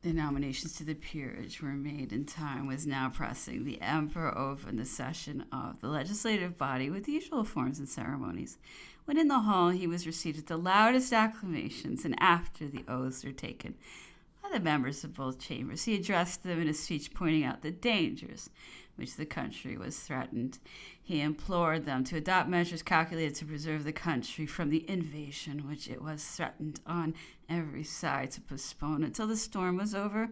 The nominations to the peerage were made in time was now pressing. The emperor opened the session of the legislative body with the usual forms and ceremonies. When in the hall, he was received with the loudest acclamations, and after the oaths were taken by the members of both chambers, he addressed them in a speech pointing out the dangers which the country was threatened. He implored them to adopt measures calculated to preserve the country from the invasion which it was threatened on every side to postpone until the storm was over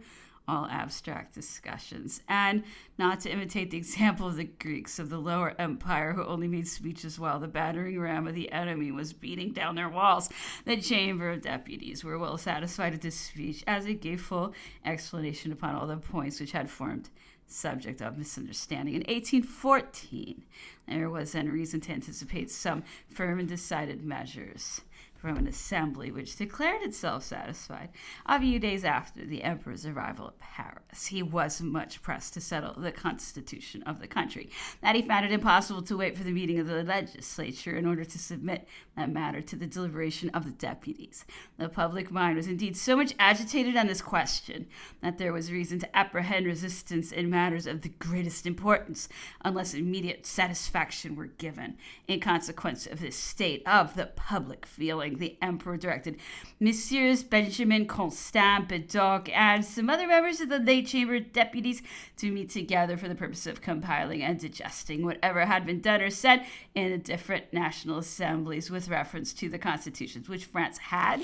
all abstract discussions, and not to imitate the example of the Greeks of the Lower Empire who only made speeches while the battering ram of the enemy was beating down their walls. The Chamber of Deputies were well satisfied with this speech, as it gave full explanation upon all the points which had formed subject of misunderstanding. In 1814, there was then reason to anticipate some firm and decided measures from an assembly which declared itself satisfied. A few days after the emperor's arrival at Paris, he was much pressed to settle the constitution of the country, that he found it impossible to wait for the meeting of the legislature in order to submit that matter to the deliberation of the deputies. The public mind was indeed so much agitated on this question that there was reason to apprehend resistance in matters of the greatest importance, unless immediate satisfaction were given. In consequence of this state of the public feeling, the emperor directed Messieurs Benjamin Constant, Bedoc, and some other members of the late Chamber of Deputies to meet together for the purpose of compiling and digesting whatever had been done or said in the different national assemblies with reference to the constitutions which France had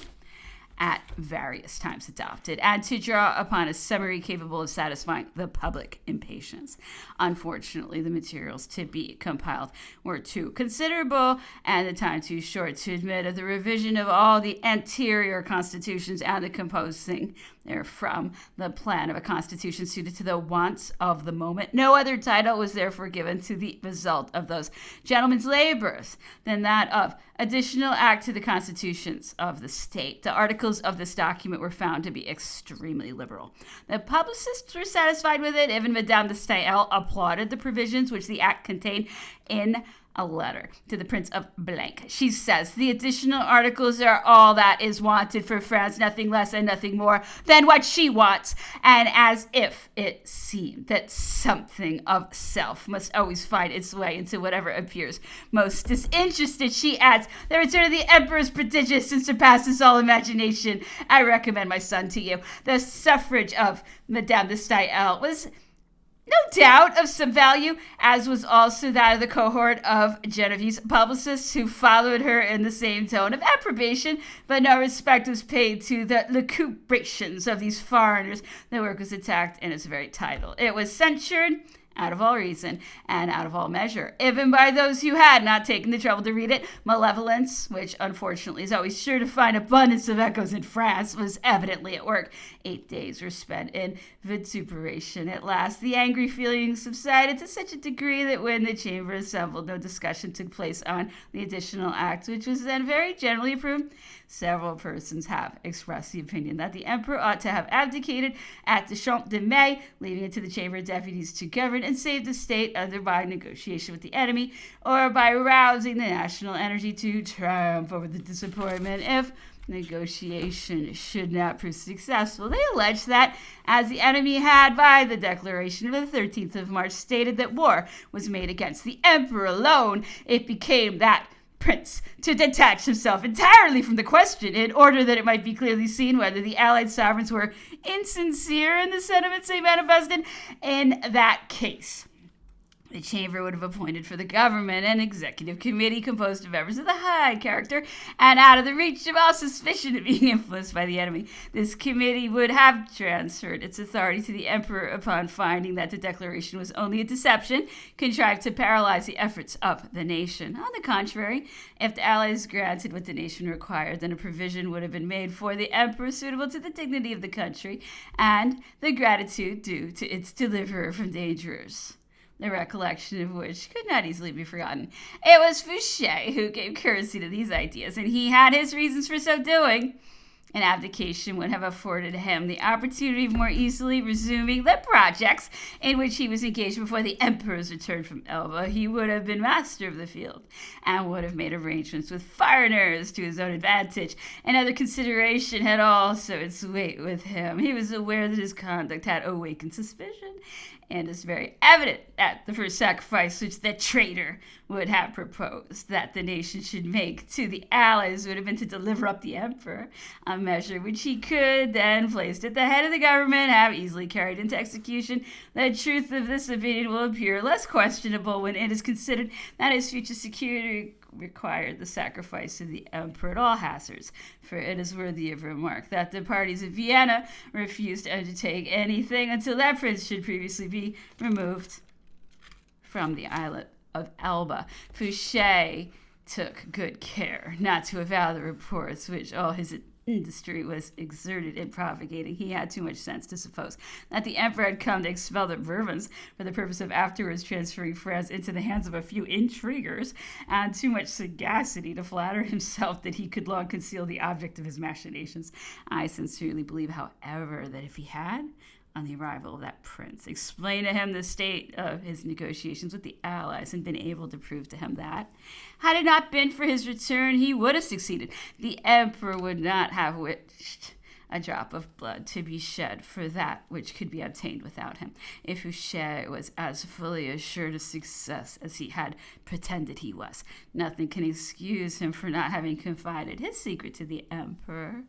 at various times adopted, and to draw upon a summary capable of satisfying the public impatience. Unfortunately, the materials to be compiled were too considerable and the time too short to admit of the revision of all the anterior constitutions and the composing therefrom the plan of a constitution suited to the wants of the moment. No other title was therefore given to the result of those gentlemen's labors than that of additional act to the constitutions of the state. The articles of this document were found to be extremely liberal. The publicists were satisfied with it. Even Madame de Staël applauded the provisions which the act contained in a letter to the Prince of Blank. She says, the additional articles are all that is wanted for France, nothing less and nothing more than what she wants. And as if it seemed that something of self must always find its way into whatever appears most disinterested, she adds, the return of the emperor is prodigious and surpasses all imagination. I recommend my son to you. The suffrage of Madame de Staël was no doubt of some value, as was also that of the cohort of Genevieve's publicists who followed her in the same tone of approbation, but no respect was paid to the lucubrations of these foreigners. The work was attacked in its very title. It was censured out of all reason and out of all measure, even by those who had not taken the trouble to read it. Malevolence, which unfortunately is always sure to find abundance of echoes in France, was evidently at work. 8 days were spent in vituperation. At last, the angry feelings subsided to such a degree that when the chamber assembled, no discussion took place on the additional act, which was then very generally approved. Several persons have expressed the opinion that the emperor ought to have abdicated at the Champ de Mai, leaving it to the Chamber of Deputies to govern and save the state, either by negotiation with the enemy or by rousing the national energy to triumph over the disappointment if negotiation should not prove successful. They alleged that, as the enemy had, by the declaration of the 13th of March, stated that war was made against the emperor alone, it became that prince to detach himself entirely from the question in order that it might be clearly seen whether the allied sovereigns were insincere in the sentiments they manifested. In that case, the chamber would have appointed for the government an executive committee composed of members of the high character and out of the reach of all suspicion of being influenced by the enemy. This committee would have transferred its authority to the emperor upon finding that the declaration was only a deception contrived to paralyze the efforts of the nation. On the contrary, if the allies granted what the nation required, then a provision would have been made for the emperor suitable to the dignity of the country and the gratitude due to its deliverer from dangers, the recollection of which could not easily be forgotten. It was Fouché who gave currency to these ideas, and he had his reasons for so doing. An abdication would have afforded him the opportunity of more easily resuming the projects in which he was engaged before the emperor's return from Elba. He would have been master of the field and would have made arrangements with foreigners to his own advantage. Another consideration had also its weight with him. He was aware that his conduct had awakened suspicion, and it's very evident that the first sacrifice which the traitor would have proposed that the nation should make to the allies would have been to deliver up the emperor, a measure which he could then, placed at the head of the government, have easily carried into execution. The truth of this opinion will appear less questionable when it is considered that his future security required the sacrifice of the emperor at all hazards, for it is worthy of remark that the parties of Vienna refused to undertake anything until that prince should previously be removed from the islet of Elba. Fouché took good care not to avow the reports which all his industry was exerted in propagating. He had too much sense to suppose that the emperor had come to expel the Bourbons for the purpose of afterwards transferring France into the hands of a few intriguers, and too much sagacity to flatter himself that he could long conceal the object of his machinations. I sincerely believe, however, that if he had, on the arrival of that prince, explained to him the state of his negotiations with the allies and been able to prove to him that, had it not been for his return, he would have succeeded. The emperor would not have wished a drop of blood to be shed for that which could be obtained without him. If Fouché was as fully assured of success as he had pretended he was, nothing can excuse him for not having confided his secret to the emperor.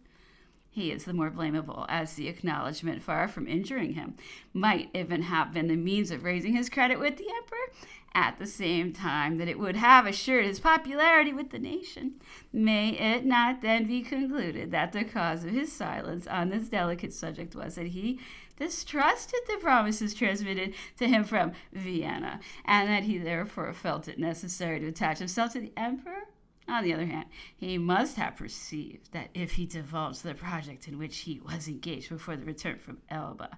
He is the more blamable, as the acknowledgement, far from injuring him, might even have been the means of raising his credit with the emperor, at the same time that it would have assured his popularity with the nation. May it not then be concluded that the cause of his silence on this delicate subject was that he distrusted the promises transmitted to him from Vienna, and that he therefore felt it necessary to attach himself to the emperor? On the other hand, he must have perceived that if he divulged the project in which he was engaged before the return from Elba,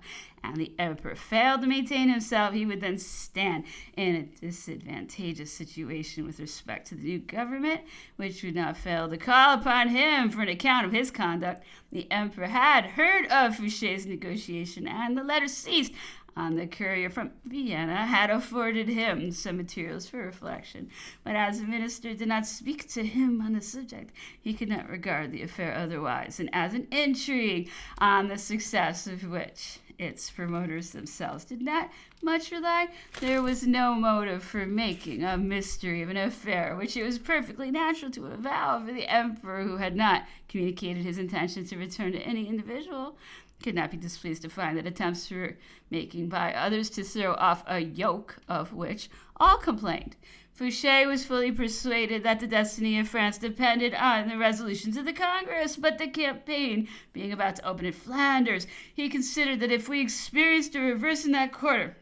and the emperor failed to maintain himself, he would then stand in a disadvantageous situation with respect to the new government, which would not fail to call upon him for an account of his conduct. The emperor had heard of Fouché's negotiation, and the letter ceased on the courier from Vienna had afforded him some materials for reflection, but as the minister did not speak to him on the subject, he could not regard the affair otherwise than as an intrigue, on the success of which its promoters themselves did not much rely. There was no motive for making a mystery of an affair which it was perfectly natural to avow, for the emperor, who had not communicated his intention to return to any individual, could not be displeased to find that attempts were making by others to throw off a yoke of which all complained. Fouché was fully persuaded that the destiny of France depended on the resolutions of the Congress, but the campaign being about to open in Flanders, he considered that if we experienced a reverse in that quarter,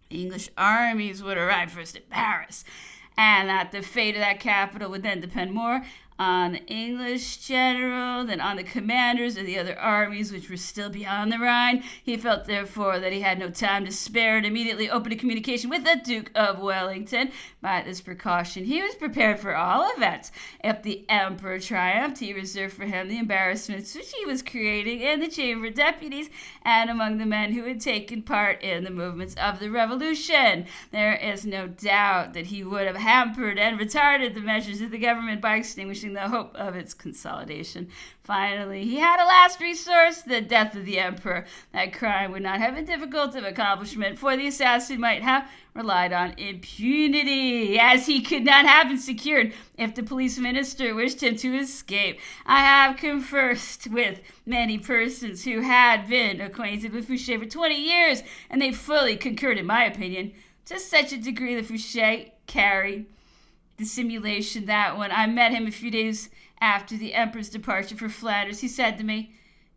the English armies would arrive first at Paris, and that the fate of that capital would then depend more on the English general than on the commanders of the other armies which were still beyond the Rhine. He felt, therefore, that he had no time to spare and immediately opened a communication with the Duke of Wellington. By this precaution, he was prepared for all events. If the emperor triumphed, he reserved for him the embarrassments which he was creating in the Chamber of Deputies and among the men who had taken part in the movements of the Revolution. There is no doubt that he would have hampered and retarded the measures of the government by extinguishing the hope of its consolidation. Finally, he had a last resource, the death of the emperor. That crime would not have been difficult of accomplishment, for the assassin might have relied on impunity, as he could not have been secured if the police minister wished him to escape. I have conversed with many persons who had been acquainted with Fouché for 20 years, and they fully concurred in my opinion, to such a degree that Fouché carried dissimulation that when I met him a few days after the emperor's departure for Flanders, he said to me,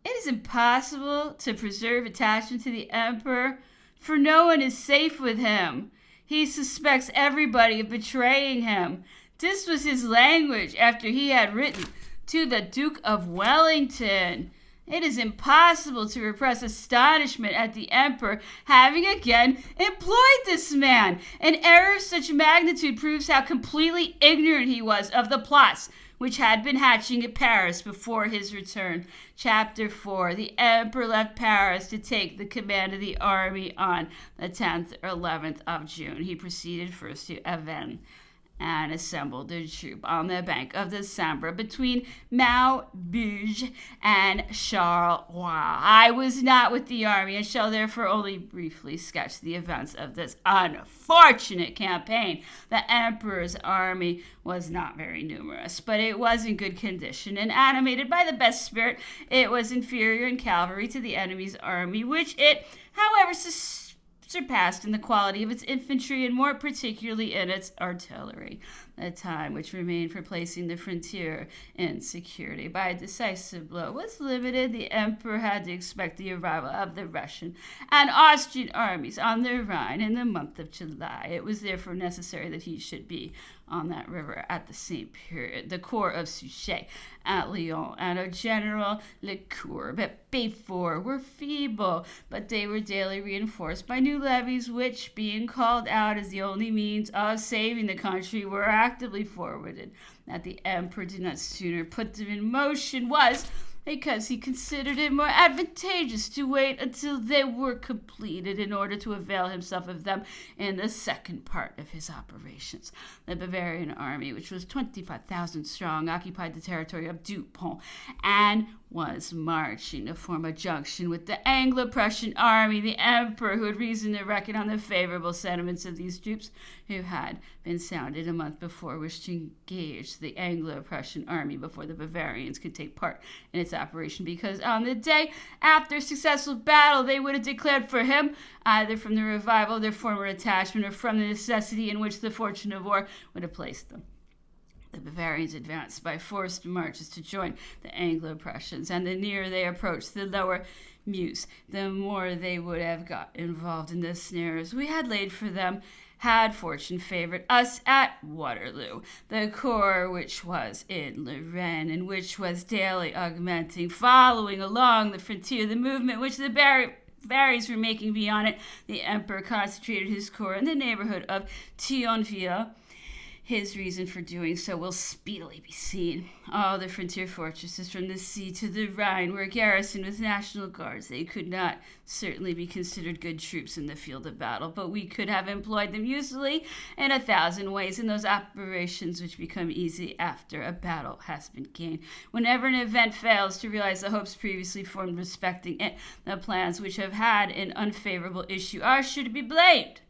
"It is impossible to preserve attachment to the emperor, for no one is safe with him. He suspects everybody of betraying him." This was his language after he had written to the Duke of Wellington. It is impossible to repress astonishment at the emperor having again employed this man. An error of such magnitude proves how completely ignorant he was of the plots which had been hatching at Paris before his return. Chapter 4. The emperor left Paris to take the command of the army on the 10th or 11th of June. He proceeded first to Avesnes and assembled a troop on the bank of the Sambre between Maubeuge and Charleroi. I was not with the army and shall therefore only briefly sketch the events of this unfortunate campaign. The emperor's army was not very numerous, but it was in good condition and animated by the best spirit. It was inferior in cavalry to the enemy's army, which it, however, surpassed in the quality of its infantry and more particularly in its artillery. The time which remained for placing the frontier in security by a decisive blow was limited. The emperor had to expect the arrival of the Russian and Austrian armies on the Rhine in the month of July. It was therefore necessary that he should be on that river at the same period. The corps of Suchet at Lyon and of General Lecourbe at Beaufort were feeble, but they were daily reinforced by new levies, which, being called out as the only means of saving the country, were actively forwarded. That the emperor did not sooner put them in motion was because he considered it more advantageous to wait until they were completed in order to avail himself of them in the second part of his operations. The Bavarian army, which was 25,000 strong, occupied the territory of Dupont and was marching to form a junction with the Anglo-Prussian army. The emperor, who had reason to reckon on the favorable sentiments of these troops, who had been sounded a month before, wished to engage the Anglo-Prussian army before the Bavarians could take part in its operation, because on the day after a successful battle they would have declared for him, either from the revival of their former attachment or from the necessity in which the fortune of war would have placed them. The Bavarians advanced by forced marches to join the Anglo-Prussians, and the nearer they approached the lower Meuse, the more they would have got involved in the snares we had laid for them, had fortune favored us at Waterloo. The corps which was in Lorraine and which was daily augmenting, following along the frontier the movement which the Bavaries were making beyond it, the emperor concentrated his corps in the neighborhood of Thionville. His reason for doing so will speedily be seen. All the frontier fortresses from the sea to the Rhine were garrisoned with National Guards. They could not certainly be considered good troops in the field of battle, but we could have employed them usefully in 1,000 ways in those operations which become easy after a battle has been gained. Whenever an event fails to realize the hopes previously formed respecting it, the plans which have had an unfavorable issue are sure to be blamed.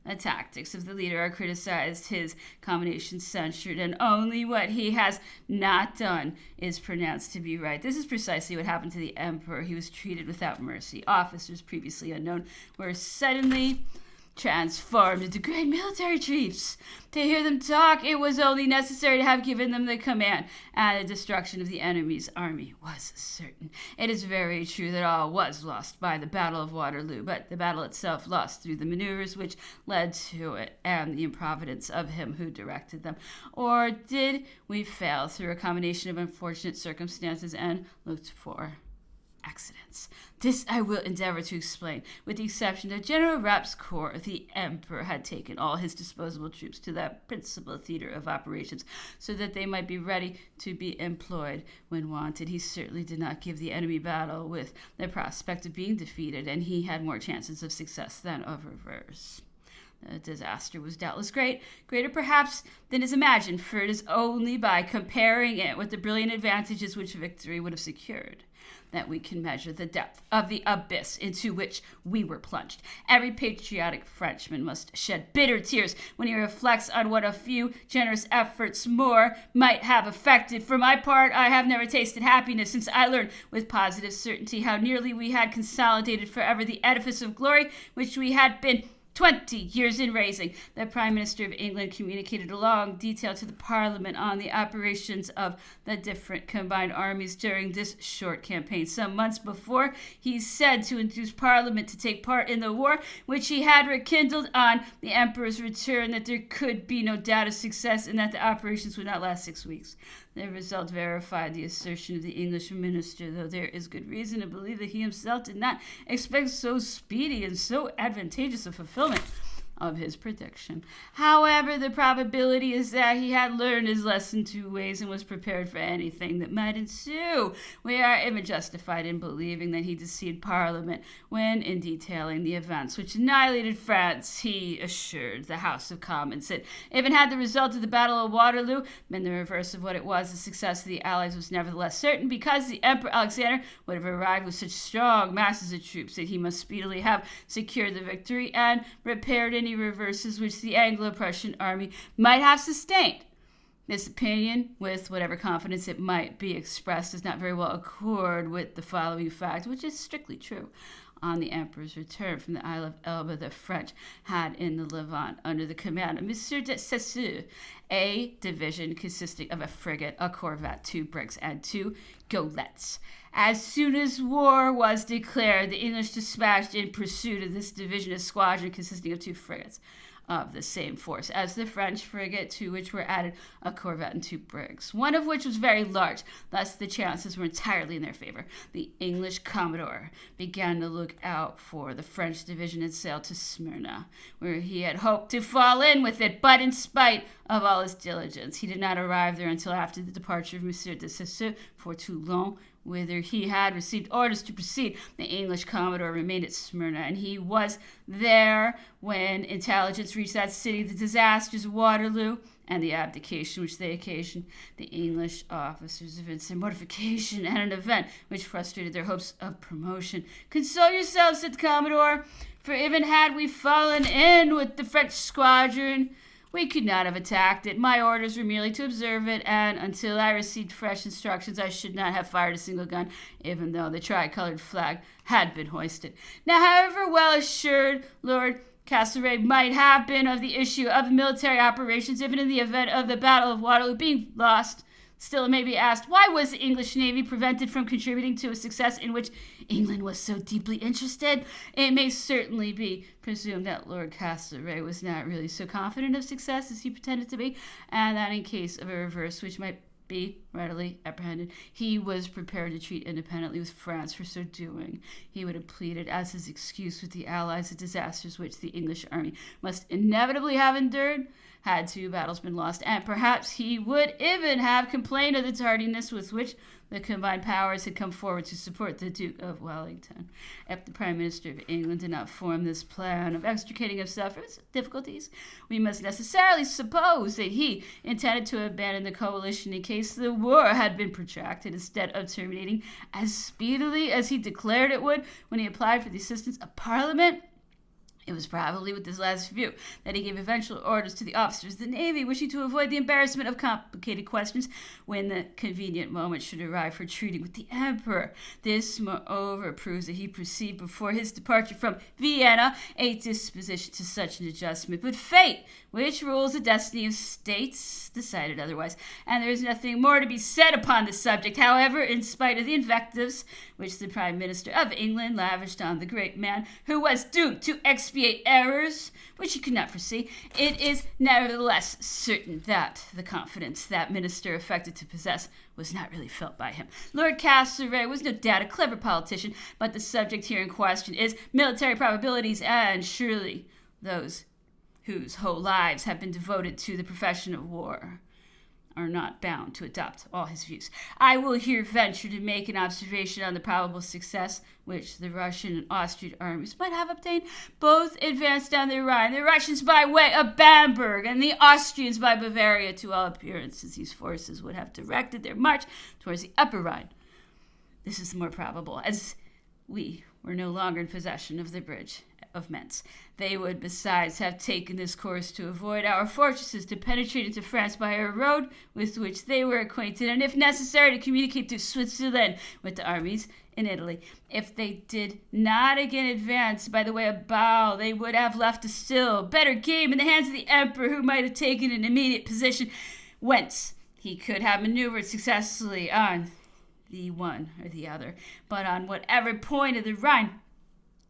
The tactics of the leader are criticized, his combinations censured, and only what he has not done is pronounced to be right. This is precisely what happened to the emperor. He was treated without mercy. Officers previously unknown were suddenly transformed into great military chiefs. To hear them talk, it was only necessary to have given them the command, and the destruction of the enemy's army was certain. It is very true that all was lost by the Battle of Waterloo, but the battle itself lost through the maneuvers which led to it and the improvidence of him who directed them. Or did we fail through a combination of unfortunate circumstances and looked for accidents? This I will endeavor to explain. With the exception of General Rapp's corps, the emperor had taken all his disposable troops to that principal theater of operations so that they might be ready to be employed when wanted. He certainly did not give the enemy battle with the prospect of being defeated, and he had more chances of success than of reverse. The disaster was doubtless greater perhaps than is imagined, for it is only by comparing it with the brilliant advantages which victory would have secured that we can measure the depth of the abyss into which we were plunged. Every patriotic Frenchman must shed bitter tears when he reflects on what a few generous efforts more might have effected. For my part, I have never tasted happiness since I learned with positive certainty how nearly we had consolidated forever the edifice of glory which we had been 20 years in raising. The Prime Minister of England communicated a long detail to the Parliament on the operations of the different combined armies during this short campaign. Some months before, he said to induce Parliament to take part in the war, which he had rekindled on the Emperor's return, that there could be no doubt of success and that the operations would not last 6 weeks. The result verified the assertion of the English minister, though there is good reason to believe that he himself did not expect so speedy and so advantageous a fulfillment of his prediction. However, the probability is that he had learned his lesson 2 ways and was prepared for anything that might ensue. We are even justified in believing that he deceived Parliament when, in detailing the events which annihilated France, he assured the House of Commons that even had the result of the Battle of Waterloo been the reverse of what it was, the success of the Allies was nevertheless certain, because the Emperor Alexander would have arrived with such strong masses of troops that he must speedily have secured the victory and repaired any reverses which the Anglo-Prussian army might have sustained. This opinion, with whatever confidence it might be expressed, does not very well accord with the following fact, which is strictly true. On the Emperor's return from the Isle of Elba, the French had in the Levant, under the command of Monsieur de Saussure, a division consisting of a frigate, a corvette, 2 brigs, and 2 golettes. As soon as war was declared, the English dispatched in pursuit of this division a squadron consisting of 2 frigates of the same force as the French frigate, to which were added a corvette and 2 brigs, one of which was very large. Thus the chances were entirely in their favor. The English commodore began to look out for the French division and sailed to Smyrna, where he had hoped to fall in with it, but in spite of all his diligence, he did not arrive there until after the departure of Monsieur de Saussure for Toulon, whither he had received orders to proceed. The English commodore remained at Smyrna, and he was there when intelligence reached that city the disasters of Waterloo and the abdication which they occasioned. The English officers evinced their mortification at an event which frustrated their hopes of promotion. "Console yourselves," said the commodore, "for even had we fallen in with the French squadron, we could not have attacked it. My orders were merely to observe it, and until I received fresh instructions, I should not have fired a single gun, even though the tricolored flag had been hoisted." Now, however well assured Lord Castlereagh might have been of the issue of the military operations, even in the event of the Battle of Waterloo being lost, still it may be asked, why was the English Navy prevented from contributing to a success in which England was so deeply interested? It may certainly be presumed that Lord Castlereagh was not really so confident of success as he pretended to be, and that in case of a reverse, which might be readily apprehended, he was prepared to treat independently with France for so doing. He would have pleaded as his excuse with the Allies the disasters which the English army must inevitably have endured had 2 battles been lost, and perhaps he would even have complained of the tardiness with which the combined powers had come forward to support the Duke of Wellington. If the Prime Minister of England did not form this plan of extricating himself from his difficulties, we must necessarily suppose that he intended to abandon the coalition in case the war had been protracted, instead of terminating as speedily as he declared it would when he applied for the assistance of Parliament. It was probably with this last view that he gave eventual orders to the officers of the Navy, wishing to avoid the embarrassment of complicated questions when the convenient moment should arrive for treating with the Emperor. This, moreover, proves that he perceived before his departure from Vienna a disposition to such an adjustment. But fate, which rules the destiny of states, decided otherwise, and there is nothing more to be said upon this subject. However, in spite of the invectives which the Prime Minister of England lavished on the great man, who was doomed to expiate errors which he could not foresee, it is nevertheless certain that the confidence that minister affected to possess was not really felt by him. Lord Castlereagh was no doubt a clever politician, but the subject here in question is military probabilities, and surely those whose whole lives have been devoted to the profession of war are not bound to adopt all his views. I will here venture to make an observation on the probable success which the Russian and Austrian armies might have obtained. Both advanced down the Rhine, the Russians by way of Bamberg, and the Austrians by Bavaria. To all appearances, these forces would have directed their march towards the Upper Rhine. This is more probable, as we were no longer in possession of the bridge of Metz. They would besides have taken this course to avoid our fortresses, to penetrate into France by a road with which they were acquainted, and if necessary to communicate to Switzerland with the armies in Italy. If they did not again advance by the way of Bâle, they would have left a still better game in the hands of the Emperor, who might have taken an immediate position whence he could have maneuvered successfully on the one or the other. But on whatever point of the Rhine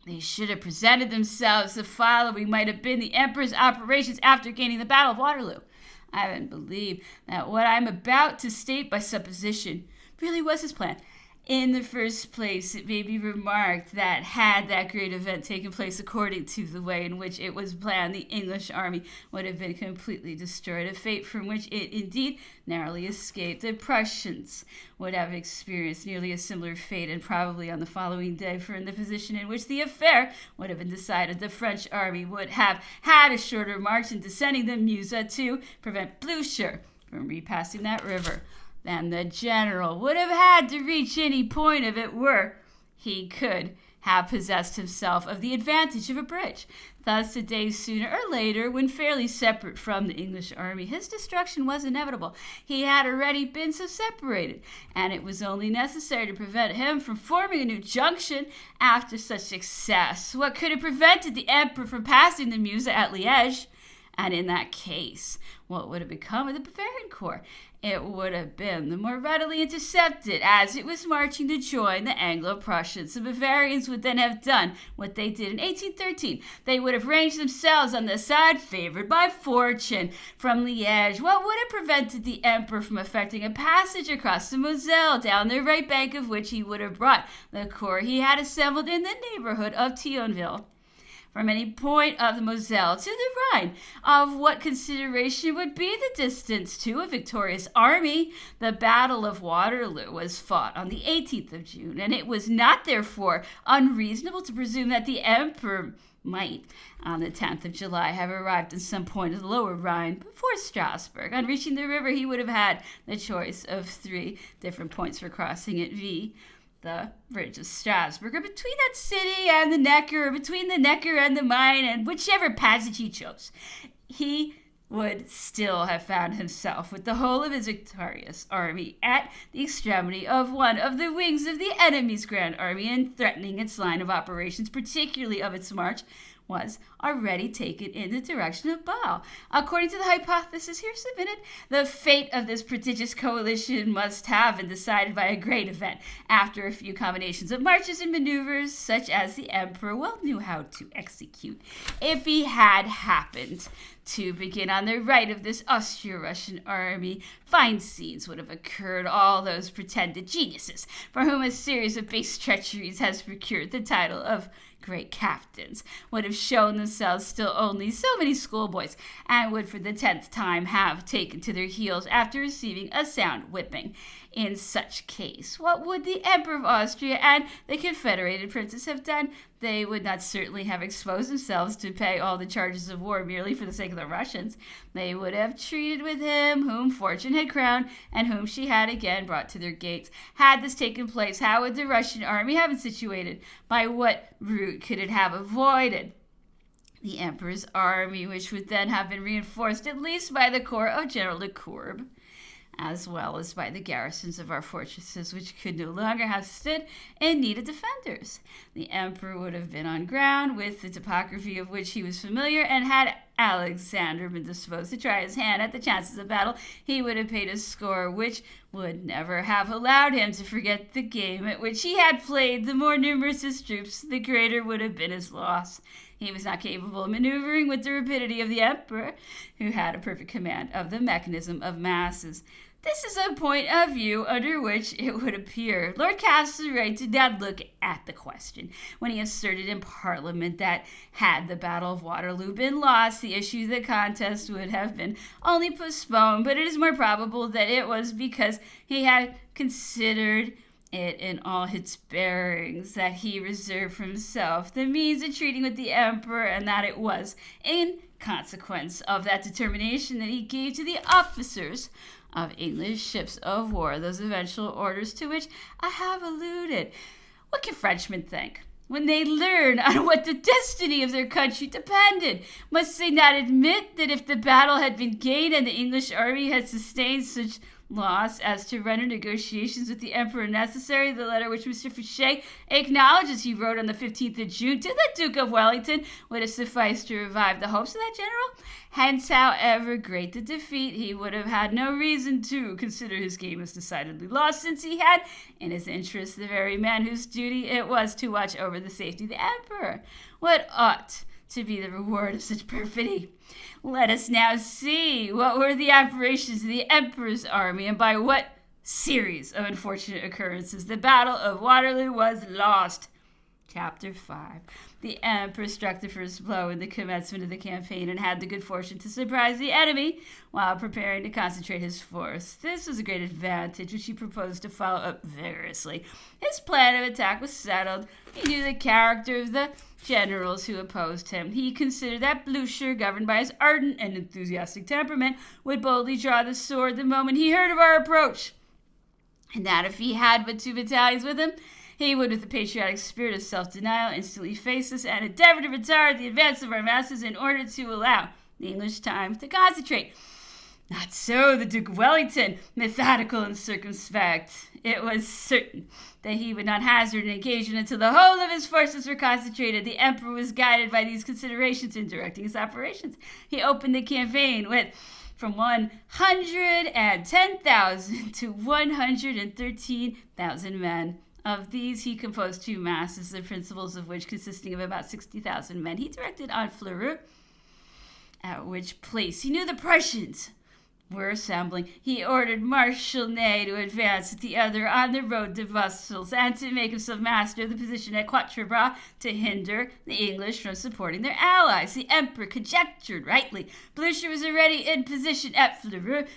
they should have presented themselves, the following might have been the Emperor's operations after gaining the Battle of Waterloo. I haven't believed that what I'm about to state by supposition really was his plan. In the first place, it may be remarked that had that great event taken place according to the way in which it was planned, the English army would have been completely destroyed, a fate from which it indeed narrowly escaped. The Prussians would have experienced nearly a similar fate, and probably on the following day, for in the position in which the affair would have been decided, the French army would have had a shorter march in descending the Meuse to prevent Blucher from repassing that river than the general would have had to reach any point if it were he could have possessed himself of the advantage of a bridge. Thus, a day sooner or later, when fairly separate from the English army, his destruction was inevitable. He had already been so separated, and it was only necessary to prevent him from forming a new junction after such success. What could have prevented the emperor from passing the Meuse at Liège? And in that case, what would have become of the Bavarian corps? It would have been the more readily intercepted as it was marching to join the Anglo-Prussians. The Bavarians would then have done what they did in 1813. They would have ranged themselves on the side favored by fortune from Liège. What would have prevented the emperor from effecting a passage across the Moselle, down the right bank of which he would have brought the corps he had assembled in the neighborhood of Thionville? From any point of the Moselle to the Rhine, of what consideration would be the distance to a victorious army? The Battle of Waterloo was fought on the 18th of June, and it was not, therefore, unreasonable to presume that the emperor might, on the 10th of July, have arrived at some point of the lower Rhine before Strasbourg. On reaching the river, he would have had the choice of 3 different points for crossing it, viz., the bridge of Strasbourg, or between that city and the Neckar, or between the Neckar and the Main, and whichever passage he chose. He would still have found himself with the whole of his victorious army at the extremity of one of the wings of the enemy's grand army, and threatening its line of operations, particularly of its march, was already taken in the direction of Bâle. According to the hypothesis here submitted, the fate of this prodigious coalition must have been decided by a great event, after a few combinations of marches and maneuvers such as the emperor well knew how to execute. If he had happened to begin on the right of this Austro-Russian army, fine scenes would have occurred. All those pretended geniuses, for whom a series of base treacheries has procured the title of great captains, would have shown themselves still only so many schoolboys, and would for the 10th time have taken to their heels after receiving a sound whipping. In such case, what would the Emperor of Austria and the Confederated Princes have done? They would not certainly have exposed themselves to pay all the charges of war merely for the sake of the Russians. They would have treated with him whom fortune had crowned, and whom she had again brought to their gates. Had this taken place, how would the Russian army have been situated? By what route could it have avoided the Emperor's army, which would then have been reinforced at least by the corps of General de Courbe, as well as by the garrisons of our fortresses, which could no longer have stood in need of defenders? The emperor would have been on ground with the topography of which he was familiar, and had Alexander been disposed to try his hand at the chances of battle, he would have paid a score which would never have allowed him to forget the game at which he had played. The more numerous his troops, the greater would have been his loss. He was not capable of maneuvering with the rapidity of the emperor, who had a perfect command of the mechanism of masses. This is a point of view under which it would appear Lord Castlereagh did not look at the question when he asserted in Parliament that had the Battle of Waterloo been lost, the issue of the contest would have been only postponed, but it is more probable that it was because he had considered it in all its bearings, that he reserved for himself the means of treating with the emperor, and that it was in consequence of that determination that he gave to the officers of English ships of war those eventual orders to which I have alluded. What can Frenchmen think when they learn on what the destiny of their country depended? Must they not admit that if the battle had been gained and the English army had sustained such loss as to render negotiations with the emperor necessary? The letter which Mr. Fouché acknowledges he wrote on the 15th of June to the Duke of Wellington would have sufficed to revive the hopes of that general. Hence, however great the defeat, he would have had no reason to consider his game as decidedly lost, since he had in his interest the very man whose duty it was to watch over the safety of the emperor. What ought to be the reward of such perfidy. Let us now see what were the operations of the Emperor's army, and by what series of unfortunate occurrences the Battle of Waterloo was lost. Chapter 5. The Emperor struck the first blow in the commencement of the campaign and had the good fortune to surprise the enemy while preparing to concentrate his force. This was a great advantage, which he proposed to follow up vigorously. His plan of attack was settled. He knew the character of the generals who opposed him. He considered that Blucher, governed by his ardent and enthusiastic temperament, would boldly draw the sword the moment he heard of our approach, and that if he had but 2 battalions with him, he would, with the patriotic spirit of self-denial, instantly face us and endeavor to retard the advance of our masses in order to allow the English time to concentrate. Not so the Duke of Wellington, methodical and circumspect. It was certain that he would not hazard an occasion until the whole of his forces were concentrated. The Emperor was guided by these considerations in directing his operations. He opened the campaign with from 110,000 to 113,000 men. Of these, he composed 2 masses, the principals of which, consisting of about 60,000 men, he directed on Fleurus, at which place he knew the Prussians were assembling. He ordered Marshal Ney to advance at the other on the road to Brussels and to make himself master of the position at Quatre Bras to hinder the English from supporting their allies. The Emperor conjectured rightly. Blucher was already in position at Fleurus.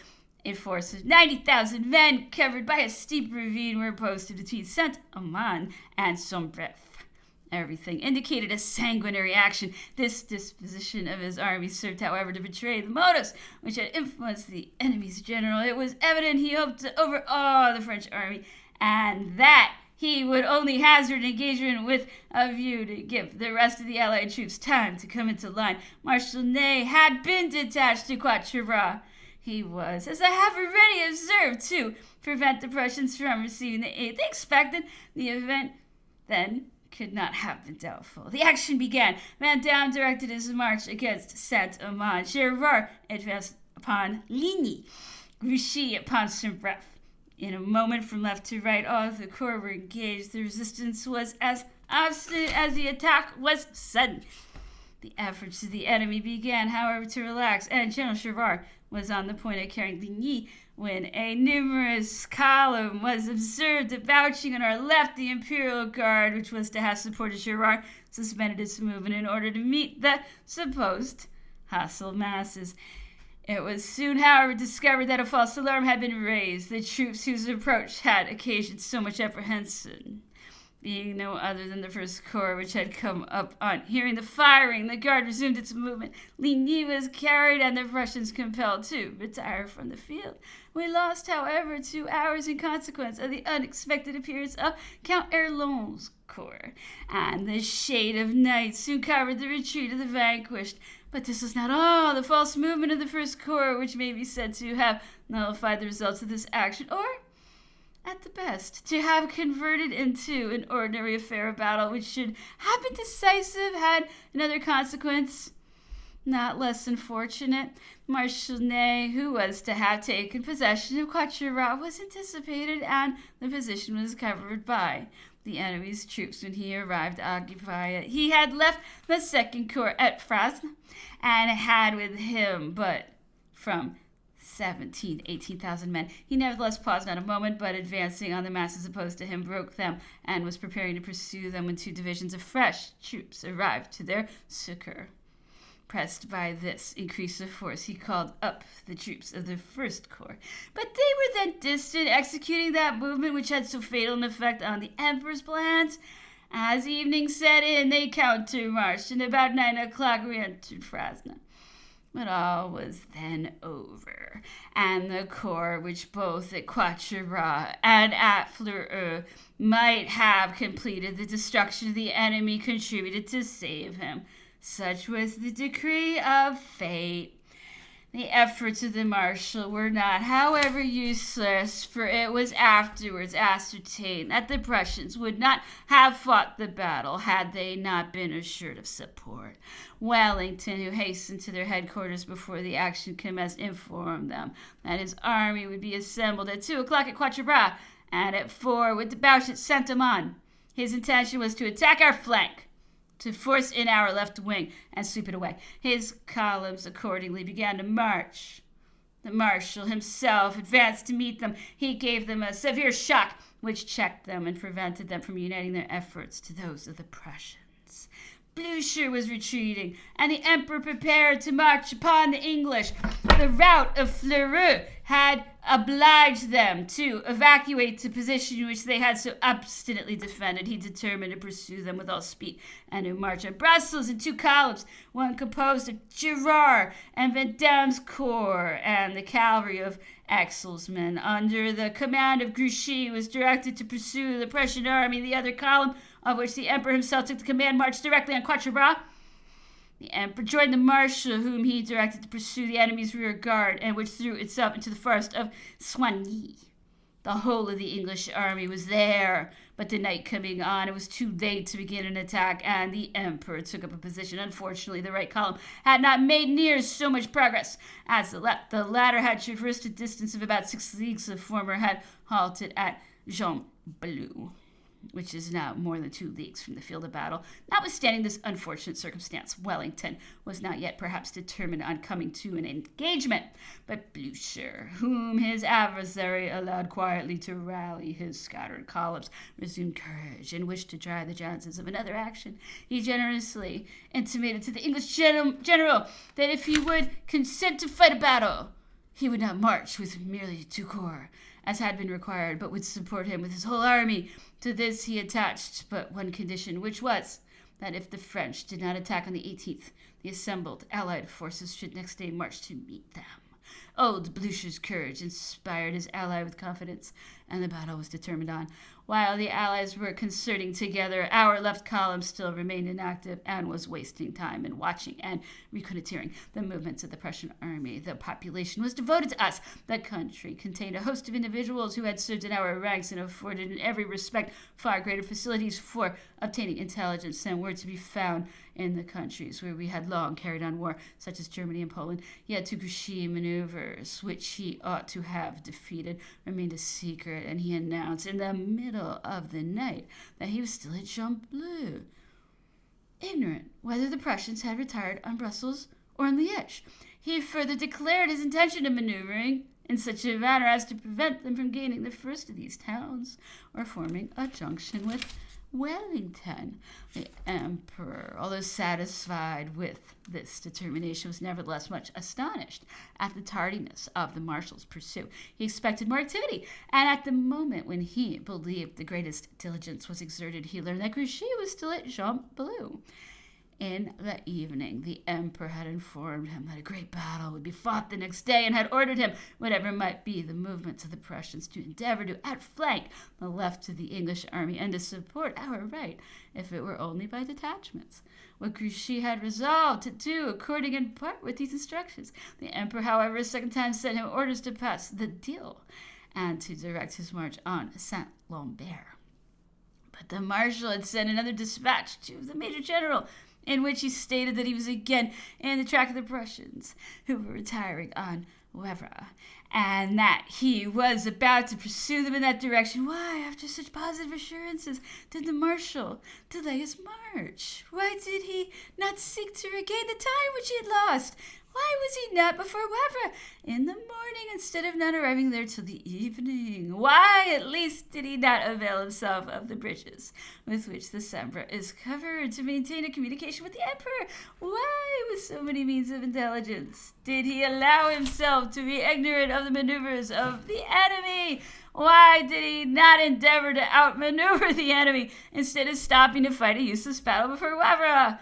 A force of 90,000 men, covered by a steep ravine, were posted between Saint-Amand and Sombref. Everything indicated a sanguinary action. This disposition of his army served, however, to betray the motives which had influenced the enemy's general. It was evident he hoped to overawe the French army, and that he would only hazard an engagement with a view to give the rest of the Allied troops time to come into line. Marshal Ney had been detached to Quatre Bras. He was, as I have already observed, to prevent the Prussians from receiving the aid they expected. The event then could not have been doubtful. The action began. Vandamme directed his march against Saint-Amand. Gerard advanced upon Ligny. Grouchy upon Sombref. In a moment, from left to right, all of the corps were engaged. The resistance was as obstinate as the attack was sudden. The efforts of the enemy began, however, to relax, and General Gerard was on the point of carrying Ligny when a numerous column was observed debouching on our left. The Imperial Guard, which was to have supported Gerard, suspended its movement in order to meet the supposed hostile masses. It was soon, however, discovered that a false alarm had been raised. The troops whose approach had occasioned so much apprehension being no other than the First Corps, which had come up on hearing the firing. The Guard resumed its movement. Ligny was carried and the Prussians compelled to retire from the field. We lost, however, 2 hours in consequence of the unexpected appearance of Count Erlon's corps, and the shade of night soon covered the retreat of the vanquished. But this was not all. The false movement of the First Corps, which may be said to have nullified the results of this action, or at the best, to have converted into an ordinary affair of battle, which should have been decisive, had another consequence not less unfortunate. Marshal Ney, who was to have taken possession of Quatre Bras, was anticipated, and the position was covered by the enemy's troops when he arrived to occupy it. He had left the Second Corps at Frasne, and had with him but from 18,000 men. He nevertheless paused not a moment, but advancing on the masses opposed to him, broke them, and was preparing to pursue them when 2 divisions of fresh troops arrived to their succor. Pressed by this increase of force, he called up the troops of the First Corps. But they were then distant, executing that movement which had so fatal an effect on the Emperor's plans. As evening set in, they counter-marched, and about 9 o'clock re-entered Frasne. But all was then over, and the corps, which both at Quatre Bras and at Fleurus might have completed the destruction of the enemy, contributed to save him. Such was the decree of fate. The efforts of the marshal were not, however, useless, for it was afterwards ascertained that the Prussians would not have fought the battle had they not been assured of support. Wellington, who hastened to their headquarters before the action commenced, informed them that his army would be assembled at 2 o'clock at Quatre Bras, and at 4 would debouch at Saint-Amand. His intention was to attack our flank, to force in our left wing and sweep it away. His columns accordingly began to march. The marshal himself advanced to meet them. He gave them a severe shock, which checked them and prevented them from uniting their efforts to those of the Prussians. Blucher was retreating, and the emperor prepared to march upon the English. The rout of Fleurus had obliged them to evacuate the position which they had so obstinately defended. He determined to pursue them with all speed and to march on Brussels in 2 columns, one composed of Girard and Vandame's corps, and the cavalry of Axel's men under the command of Grouchy was directed to pursue the Prussian army. The other column, of which the emperor himself took the command, marched directly on Quatre Bras. The emperor joined the marshal, whom he directed to pursue the enemy's rear guard, and which threw itself into the forest of Soigny. The whole of the English army was there, but the night coming on, it was too late to begin an attack, and the emperor took up a position. Unfortunately, the right column had not made near so much progress as the left. The latter had traversed a distance of about 6 leagues. The former had halted at Jean-Bleu, which is now more than 2 leagues from the field of battle. Notwithstanding this unfortunate circumstance, Wellington was not yet perhaps determined on coming to an engagement, but Blucher, whom his adversary allowed quietly to rally his scattered columns, resumed courage and wished to try the chances of another action. He generously intimated to the English general that if he would consent to fight a battle, he would not march with merely 2 corps, as had been required, but would support him with his whole army. To this he attached but one condition, which was that if the French did not attack on the 18th, the assembled Allied forces should next day march to meet them. Old Blucher's courage inspired his ally with confidence, and the battle was determined on. While the Allies were concerting together, our left column still remained inactive and was wasting time in watching and reconnoitering the movements of the Prussian army. The population was devoted to us. The country contained a host of individuals who had served in our ranks and afforded in every respect far greater facilities for obtaining intelligence than were to be found in the countries where we had long carried on war, such as Germany and Poland. Yet to Grouchy maneuvers, which he ought to have defeated, remained a secret, and he announced in the middle of the night that he was still at Jean-Bleu, ignorant whether the Prussians had retired on Brussels or on Liège. He further declared his intention of maneuvering in such a manner as to prevent them from gaining the first of these towns or forming a junction with Wellington. The emperor, although satisfied with this determination, was nevertheless much astonished at the tardiness of the marshal's pursuit. He expected more activity, and at the moment when he believed the greatest diligence was exerted, he learned that Grouchy was still at Jean-Bleu. In the evening, the emperor had informed him that a great battle would be fought the next day, and had ordered him, whatever might be the movements of the Prussians, to endeavor to outflank the left of the English army and to support our right, if it were only by detachments. What Grouchy had resolved to do, according in part with these instructions. The emperor, however, a second time sent him orders to pass the Dyle and to direct his march on Saint-Lambert. But the marshal had sent another dispatch to the major general, in which he stated that he was again in the track of the Prussians, who were retiring on Wavre, and that he was about to pursue them in that direction. Why, after such positive assurances, did the marshal delay his march? Why did he not seek to regain the time which he had lost? Why was he not before Wavre in the morning instead of not arriving there till the evening? Why, at least, did he not avail himself of the bridges with which the Sambre is covered to maintain a communication with the emperor? Why, with so many means of intelligence, did he allow himself to be ignorant of the maneuvers of the enemy? Why did he not endeavor to outmaneuver the enemy instead of stopping to fight a useless battle before Wavre?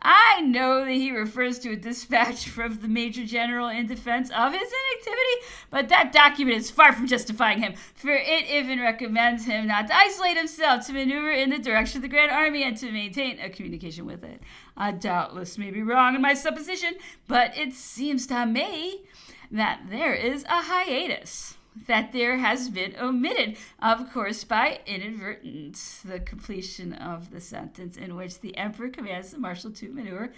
I know that he refers to a dispatch from the Major General in defense of his inactivity, but that document is far from justifying him, for it even recommends him not to isolate himself, to maneuver in the direction of the Grand Army, and to maintain a communication with it. I doubtless may be wrong in my supposition, but it seems to me that there is a hiatus, that there has been omitted, of course by inadvertence, the completion of the sentence in which the emperor commands the marshal to maneuver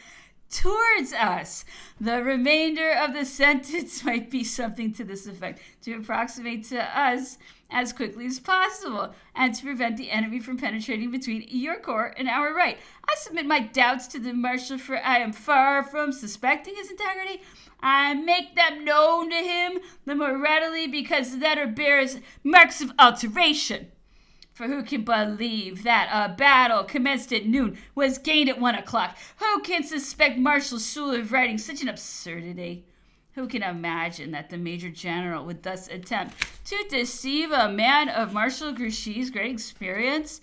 towards us. The remainder of the sentence might be something to this effect: to approximate to us as quickly as possible, and to prevent the enemy from penetrating between your corps and our right. I submit my doubts to the marshal, for I am far from suspecting his integrity. I make them known to him the more readily because the letter bears marks of alteration. For who can believe that a battle commenced at noon was gained at 1 o'clock? Who can suspect Marshal Soult of writing such an absurdity? Who can imagine that the Major General would thus attempt to deceive a man of Marshal Grouchy's great experience?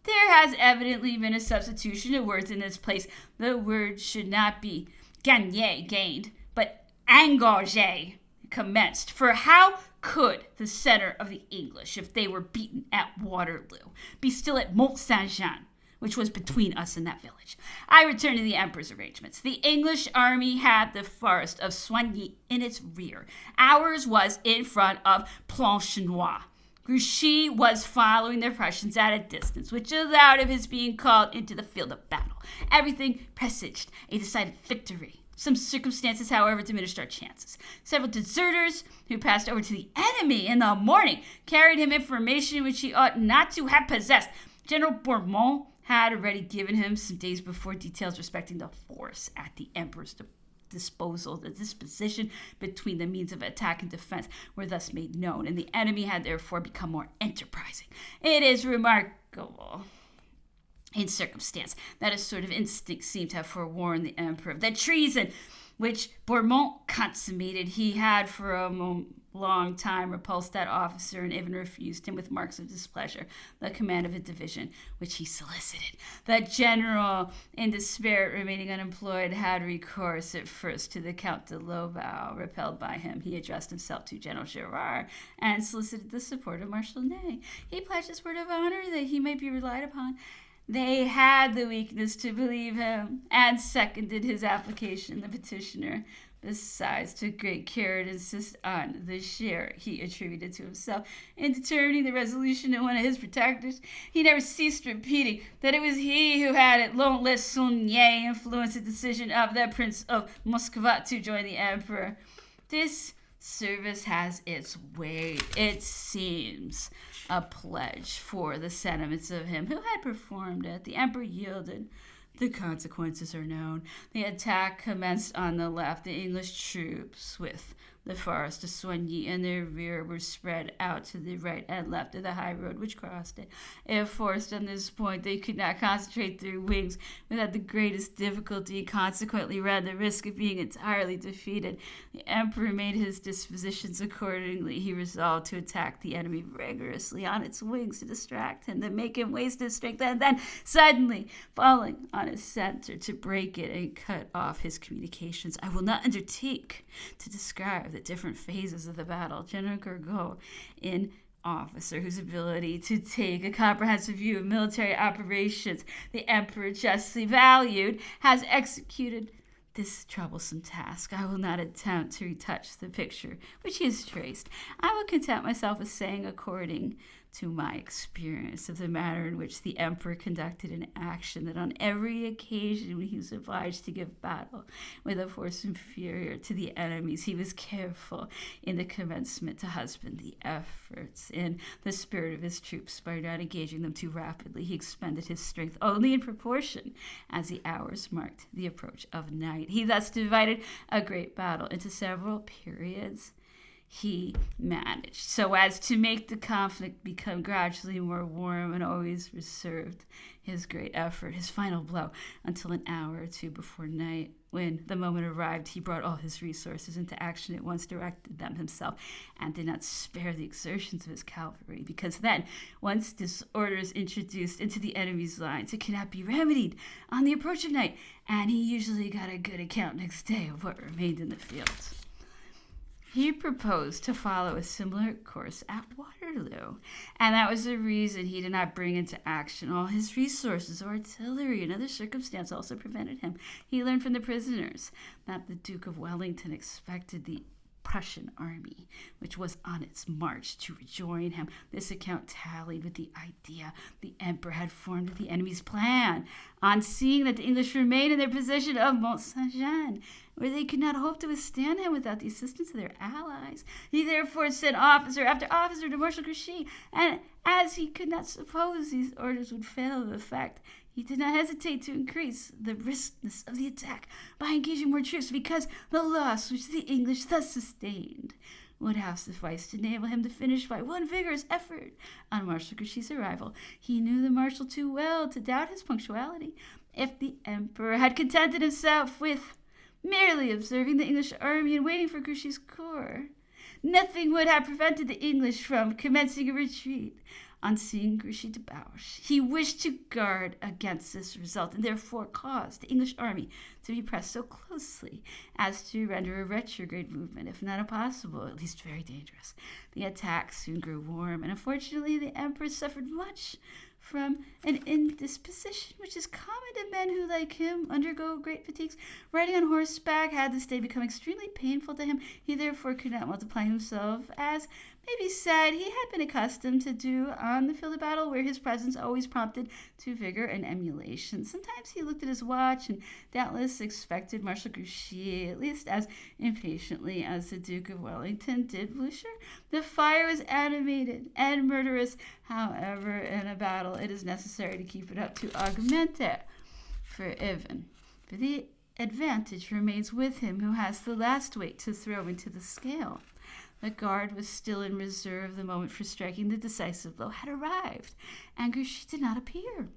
There has evidently been a substitution of words in this place. The word should not be gagné, gained, but engagé, commenced. For how could the center of the English, if they were beaten at Waterloo, be still at Mont Saint-Jean, which was between us and that village? I return to the Emperor's arrangements. The English army had the forest of Soigny in its rear. Ours was in front of Planchenoit. Grouchy was following the Prussians at a distance, which allowed of his being called into the field of battle. Everything presaged a decided victory. Some circumstances, however, diminished our chances. Several deserters who passed over to the enemy in the morning carried him information which he ought not to have possessed. General Bourmont had already given him some days before details respecting the force at the Emperor's disposal. The disposition between the means of attack and defense were thus made known, and the enemy had therefore become more enterprising. It is remarkable in circumstance that a sort of instinct seemed to have forewarned the Emperor of the treason which Bourmont consummated. He had for a long time repulsed that officer and even refused him with marks of displeasure the command of a division which he solicited. The general, in despair at remaining unemployed, had recourse at first to the Count de Lobau. Repelled by him, he addressed himself to General Gerard and solicited the support of Marshal Ney. He pledged his word of honor that he might be relied upon. They had the weakness to believe him and seconded his application. The petitioner, besides, took great care to insist on the share he attributed to himself in determining the resolution of one of his protectors. He never ceased repeating that it was he who had at long Saunier influenced the decision of the Prince of Muscovite to join the Emperor. This service has its weight. It seems a pledge for the sentiments of him who had performed it. The Emperor yielded. The consequences are known. The attack commenced on the left. The English troops, with the forest of Soigny in their rear, were spread out to the right and left of the high road which crossed it. If forced on this point, they could not concentrate their wings without the greatest difficulty, consequently ran the risk of being entirely defeated. The Emperor made his dispositions accordingly. He resolved to attack the enemy rigorously on its wings to distract him, to make him waste his strength, and then suddenly falling on his center to break it and cut off his communications. I will not undertake to describe the different phases of the battle. General Gourgaud, an officer whose ability to take a comprehensive view of military operations the Emperor justly valued, has executed this troublesome task. I will not attempt to retouch the picture which he has traced. I will content myself with saying, according to my experience of the manner in which the Emperor conducted an action, that on every occasion when he was obliged to give battle with a force inferior to the enemy's, he was careful in the commencement to husband the efforts in the spirit of his troops by not engaging them too rapidly. He expended his strength only in proportion as the hours marked the approach of night. He thus divided a great battle into several periods. He managed so as to make the conflict become gradually more warm, and always reserved his great effort, his final blow, until an hour or two before night. When the moment arrived, he brought all his resources into action at once, directed them himself, and did not spare the exertions of his cavalry, because then, once disorder is introduced into the enemy's lines, it cannot be remedied on the approach of night, and he usually got a good account next day of what remained in the field. He proposed to follow a similar course at Waterloo, and that was the reason he did not bring into action all his resources of artillery. Another circumstance also prevented him. He learned from the prisoners that the Duke of Wellington expected the Prussian army, which was on its march to rejoin him. This account tallied with the idea the emperor had formed of the enemy's plan. On seeing that the English remained in their position of Mont Saint-Jean, where they could not hope to withstand him without the assistance of their allies, he therefore sent officer after officer to Marshal Grouchy, and as he could not suppose these orders would fail of effect, he did not hesitate to increase the riskiness of the attack by engaging more troops, because the loss which the English thus sustained would have sufficed to enable him to finish by one vigorous effort. On Marshal Grouchy's arrival, he knew the marshal too well to doubt his punctuality. If the emperor had contented himself with merely observing the English army and waiting for Grouchy's corps, nothing would have prevented the English from commencing a retreat. On seeing Grouchy debouch, he wished to guard against this result, and therefore caused the English army to be pressed so closely as to render a retrograde movement, if not impossible, at least very dangerous. The attack soon grew warm, and unfortunately the emperor suffered much from an indisposition which is common to men who, like him, undergo great fatigues. Riding on horseback had this day become extremely painful to him. He therefore could not multiply himself, as may be said he had been accustomed to do on the field of battle, where his presence always prompted to vigor and emulation. Sometimes he looked at his watch, and doubtless expected Marshal Grouchy at least as impatiently as the Duke of Wellington did Blucher. The fire was animated and murderous. However, in a battle, it is necessary to keep it up to augment it. For the advantage remains with him who has the last weight to throw into the scale. The guard was still in reserve. The moment for striking the decisive blow had arrived, and Grouchy did not appear.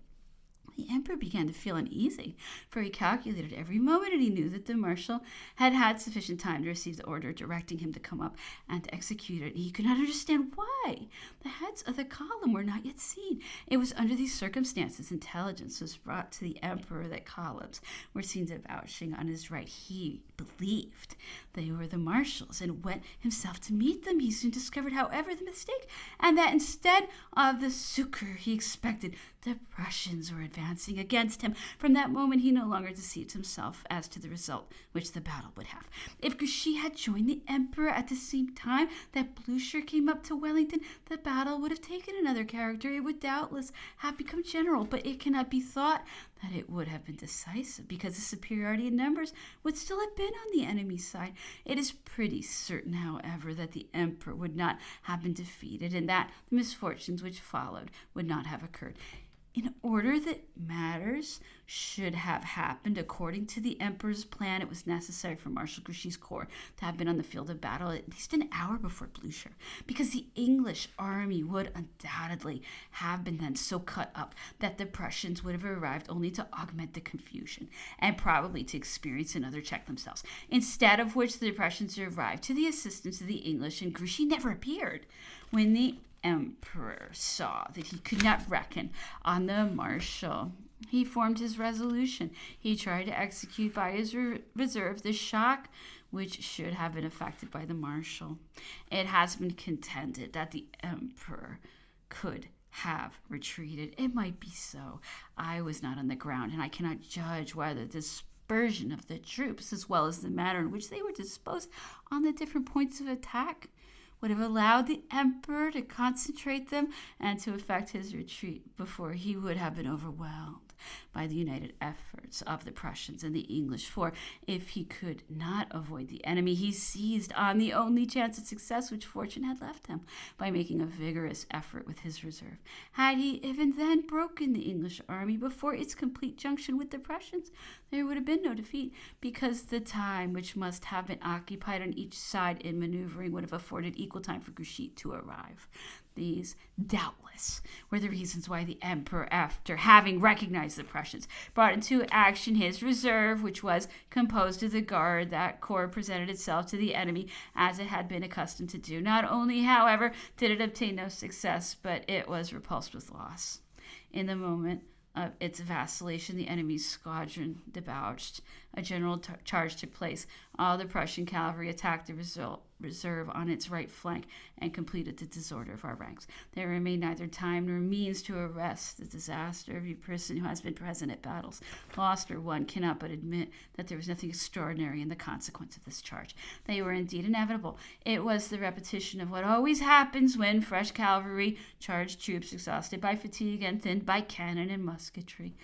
The emperor began to feel uneasy, for he calculated every moment, and he knew that the marshal had had sufficient time to receive the order directing him to come up and to execute it. He could not understand why the heads of the column were not yet seen. It was under these circumstances intelligence was brought to the emperor that columns were seen debouching on his right. He believed they were the marshals and went himself to meet them. He soon discovered, however, the mistake, and that instead of the succor he expected, the Prussians were advancing against him. From that moment he no longer deceived himself as to the result which the battle would have. If Grouchy had joined the emperor at the same time that Blucher came up to Wellington, the battle would have taken another character. It would doubtless have become general, but it cannot be thought that it would have been decisive, because the superiority in numbers would still have been on the enemy's side. It is pretty certain, however, that the emperor would not have been defeated, and that the misfortunes which followed would not have occurred. In order that matters should have happened according to the emperor's plan, it was necessary for Marshal Grouchy's corps to have been on the field of battle at least an hour before Blucher, because the English army would undoubtedly have been then so cut up that the Prussians would have arrived only to augment the confusion and probably to experience another check themselves, instead of which the Prussians arrived to the assistance of the English, and Grouchy never appeared. When the emperor saw that he could not reckon on the marshal, he formed his resolution. He tried to execute by his reserve the shock which should have been effected by the marshal. It has been contended that the emperor could have retreated. It might be so. I was not on the ground, and I cannot judge whether the dispersion of the troops, as well as the manner in which they were disposed on the different points of attack, would have allowed the emperor to concentrate them and to effect his retreat before he would have been overwhelmed by the united efforts of the Prussians and the English. For if he could not avoid the enemy, he seized on the only chance of success which fortune had left him by making a vigorous effort with his reserve. Had he even then broken the English army before its complete junction with the Prussians, there would have been no defeat, because the time which must have been occupied on each side in maneuvering would have afforded equal time for Grouchy to arrive. These, doubtless, were the reasons why the emperor, after having recognized the Prussians, brought into action his reserve, which was composed of the guard. That corps presented itself to the enemy as it had been accustomed to do. Not only, however, did it obtain no success, but it was repulsed with loss. In the moment of its vacillation, the enemy's squadron debouched. A general charge took place. All the Prussian cavalry attacked the reserve on its right flank and completed the disorder of our ranks. There remained neither time nor means to arrest the disaster. Every person who has been present at battles, lost or won, cannot but admit that there was nothing extraordinary in the consequence of this charge. They were indeed inevitable. It was the repetition of what always happens when fresh cavalry charge troops exhausted by fatigue and thinned by cannon and musketry.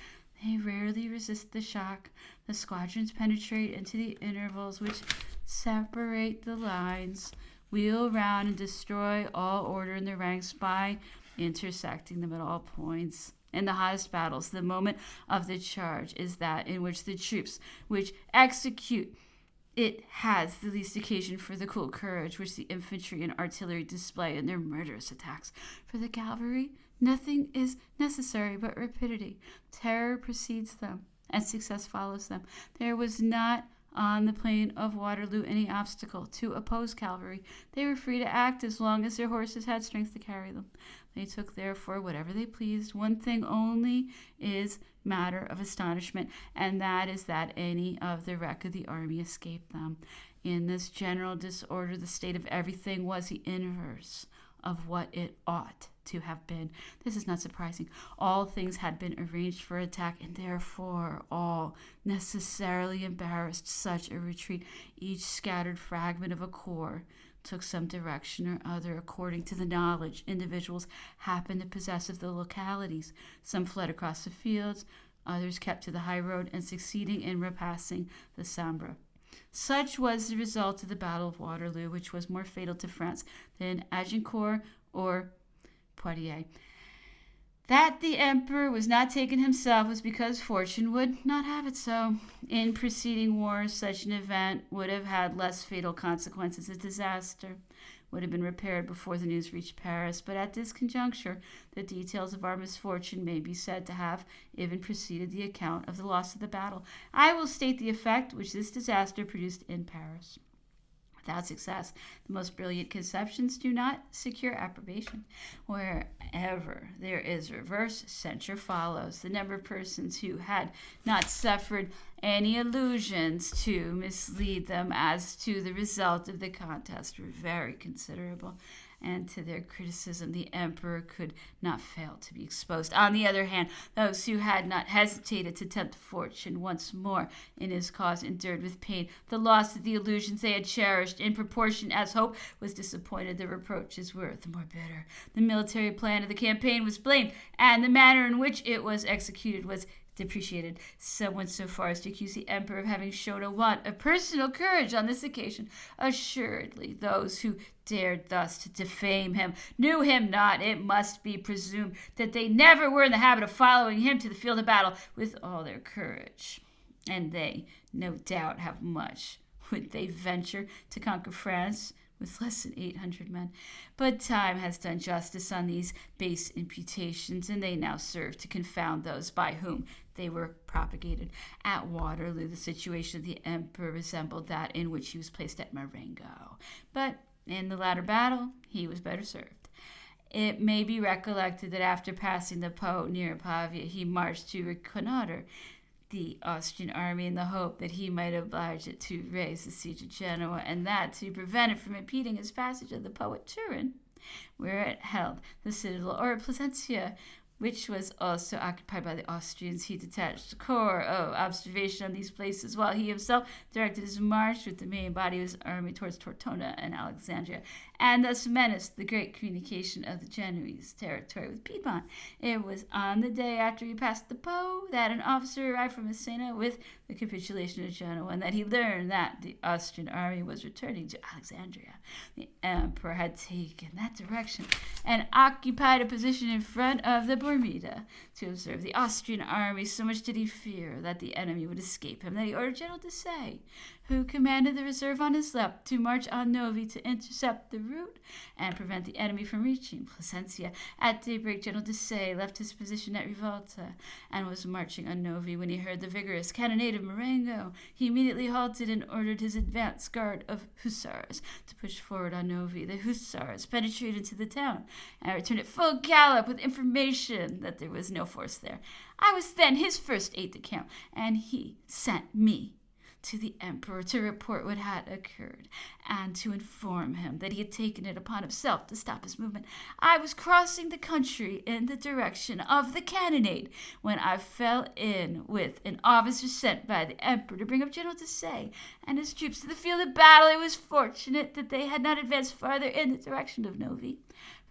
They rarely resist the shock. The squadrons penetrate into the intervals which separate the lines, wheel round and destroy all order in the ranks by intersecting them at all points. In the hottest battles, the moment of the charge is that in which the troops which execute it has the least occasion for the cool courage which the infantry and artillery display in their murderous attacks. For the cavalry, nothing is necessary but rapidity. Terror precedes them, and success follows them. There was not on the plain of Waterloo any obstacle to oppose cavalry. They were free to act as long as their horses had strength to carry them. They took, therefore, whatever they pleased. One thing only is matter of astonishment, and that is that any of the wreck of the army escaped them. In this general disorder, the state of everything was the inverse of what it ought to have been. This is not surprising. All things had been arranged for attack, and therefore all necessarily embarrassed such a retreat. Each scattered fragment of a corps took some direction or other according to the knowledge individuals happened to possess of the localities. Some fled across the fields, others kept to the high road and succeeding in repassing the Sambre. Such was the result of the Battle of Waterloo, which was more fatal to France than Agincourt or Poitiers. That the emperor was not taken himself was because fortune would not have it so. In preceding wars, such an event would have had less fatal consequences. A disaster would have been repaired before the news reached Paris. But at this conjuncture, the details of our misfortune may be said to have even preceded the account of the loss of the battle. I will state the effect which this disaster produced in Paris. Without success, the most brilliant conceptions do not secure approbation. Wherever there is reverse, censure follows. The number of persons who had not suffered any illusions to mislead them as to the result of the contest were very considerable, and to their criticism the emperor could not fail to be exposed. On the other hand, those who had not hesitated to tempt fortune once more in his cause endured with pain the loss of the illusions they had cherished. In proportion as hope was disappointed, the reproaches were the more bitter. The military plan of the campaign was blamed, and the manner in which it was executed was depreciated. Some went so far as to accuse the emperor of having shown a want of personal courage on this occasion. Assuredly, those who dared thus to defame him knew him not. It must be presumed that they never were in the habit of following him to the field of battle with all their courage. And they, no doubt, have much. Would they venture to conquer France with less than 800 men? But time has done justice on these base imputations, and they now serve to confound those by whom they were propagated. At Waterloo, the situation of the emperor resembled that in which he was placed at Marengo. But in the latter battle, he was better served. It may be recollected that after passing the Po near Pavia, he marched to reconnoiter the Austrian army in the hope that he might oblige it to raise the siege of Genoa, and that to prevent it from impeding his passage of the Po at Turin, where it held the citadel, or at Placentia, which was also occupied by the Austrians. He detached a corps of observation on these places, while he himself directed his march with the main body of his army towards Tortona and Alexandria, and thus menaced the great communication of the Genoese territory with Piedmont. It was on the day after he passed the Po that an officer arrived from Messina with the capitulation of Genoa, and that he learned that the Austrian army was returning to Alexandria. The emperor had taken that direction and occupied a position in front of the Bormida to observe the Austrian army. So much did he fear that the enemy would escape him that he ordered General Desaix, who commanded the reserve on his left, to march on Novi to intercept the route and prevent the enemy from reaching Placentia. At daybreak, General Desaix left his position at Rivalta and was marching on Novi when he heard the vigorous cannonade of Marengo. He immediately halted and ordered his advance guard of hussars to push forward on Novi. The hussars penetrated into the town and returned at full gallop with information that there was no force there. I was then his first aide-de-camp, and he sent me to the emperor to report what had occurred and to inform him that he had taken it upon himself to stop his movement. I was crossing the country in the direction of the cannonade when I fell in with an officer sent by the emperor to bring up General Desaix and his troops to the field of battle. It was fortunate that they had not advanced farther in the direction of Novi.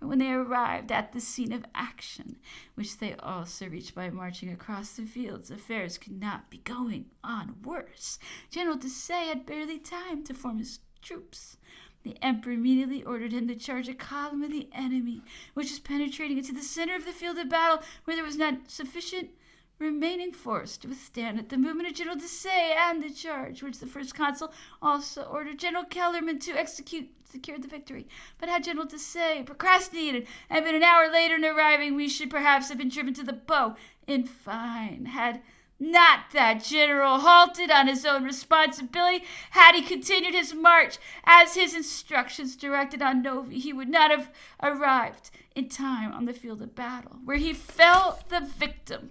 When they arrived at the scene of action, which they also reached by marching across the fields, affairs could not be going on worse. General Desaix had barely time to form his troops. The emperor immediately ordered him to charge a column of the enemy, which was penetrating into the center of the field of battle, where there was not sufficient remaining force to withstand it. The movement of General Desaix and the charge, which the first consul also ordered General Kellerman to execute, secured the victory. But had General Desaix procrastinated and been an hour later in arriving, we should perhaps have been driven to the bow. In fine, had not that general halted on his own responsibility, had he continued his march as his instructions directed on Novi, he would not have arrived in time on the field of battle, where he fell the victim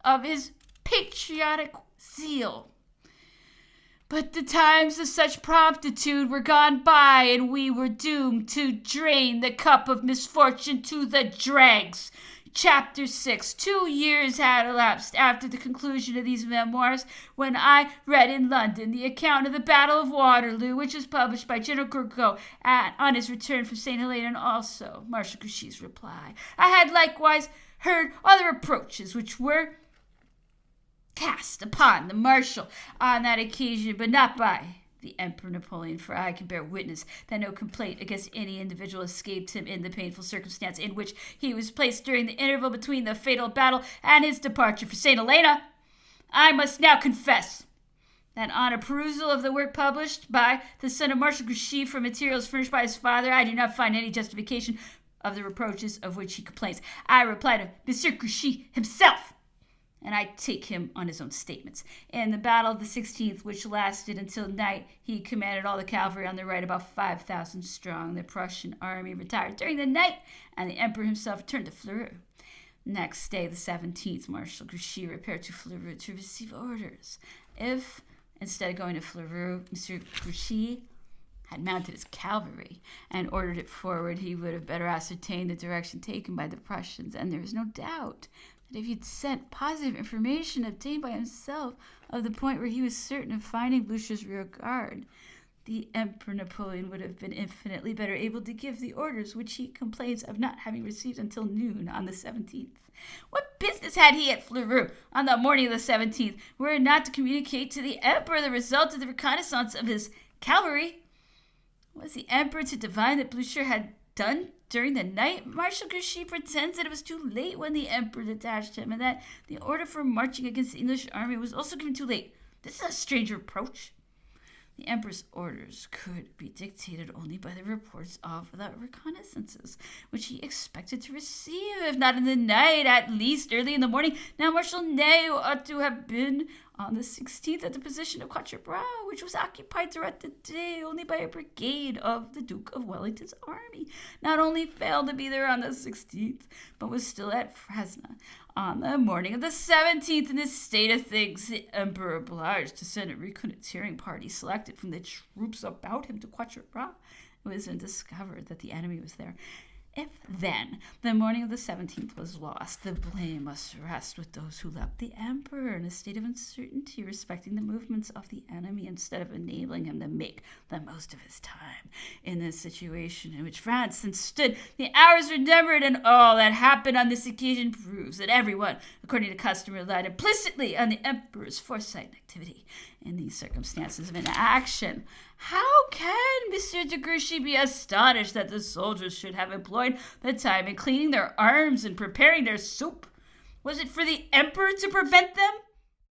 of his patriotic zeal. But the times of such promptitude were gone by, and we were doomed to drain the cup of misfortune to the dregs. Chapter 6. 2 years had elapsed after the conclusion of these memoirs when I read in London the account of the Battle of Waterloo, which was published by General Gourgaud on his return from St. Helena, and also Marshal Grouchy's reply. I had likewise heard other reproaches which were cast upon the marshal on that occasion, but not by the Emperor Napoleon, for I can bear witness that no complaint against any individual escaped him in the painful circumstance in which he was placed during the interval between the fatal battle and his departure for St. Helena. I must now confess that on a perusal of the work published by the son of Marshal Grouchy from materials furnished by his father, I do not find any justification of the reproaches of which he complains. I reply to Monsieur Grouchy himself, and I take him on his own statements. In the Battle of the 16th, which lasted until night, he commanded all the cavalry on the right, about 5,000 strong. The Prussian army retired during the night, and the emperor himself returned to Fleurus. Next day, the 17th, Marshal Grouchy repaired to Fleurus to receive orders. If, instead of going to Fleurus, Monsieur Grouchy had mounted his cavalry and ordered it forward, he would have better ascertained the direction taken by the Prussians, and there is no doubt that if he'd sent positive information obtained by himself of the point where he was certain of finding Blucher's rear guard, the Emperor Napoleon would have been infinitely better able to give the orders which he complains of not having received until noon on the 17th. What business had he at Fleurus on the morning of the 17th, were it not to communicate to the Emperor the result of the reconnaissance of his cavalry? Was the Emperor to divine that Blucher had done during the night? Marshal Grouchy pretends that it was too late when the Emperor detached him, and that the order for marching against the English army was also given too late. This is a strange reproach. The Emperor's orders could be dictated only by the reports of the reconnaissances, which he expected to receive, if not in the night, at least early in the morning. Now Marshal Ney ought to have been on the 16th at the position of Quatre Bras, which was occupied throughout the day only by a brigade of the Duke of Wellington's army. Not only failed to be there on the 16th, but was still at Fresnes on the morning of the 17th. In this state of things, the Emperor obliged to send a reconnoitering party selected from the troops about him to Quatre Bras. It was then discovered that the enemy was there. If, then, the morning of the 17th was lost, the blame must rest with those who left the Emperor in a state of uncertainty respecting the movements of the enemy, instead of enabling him to make the most of his time. In this situation in which France then stood, the hours were numbered, and all that happened on this occasion proves that everyone, according to custom, relied implicitly on the Emperor's foresight and activity. In these circumstances of inaction, how can Monsieur de Grouchy be astonished that the soldiers should have employed the time in cleaning their arms and preparing their soup? Was it for the Emperor to prevent them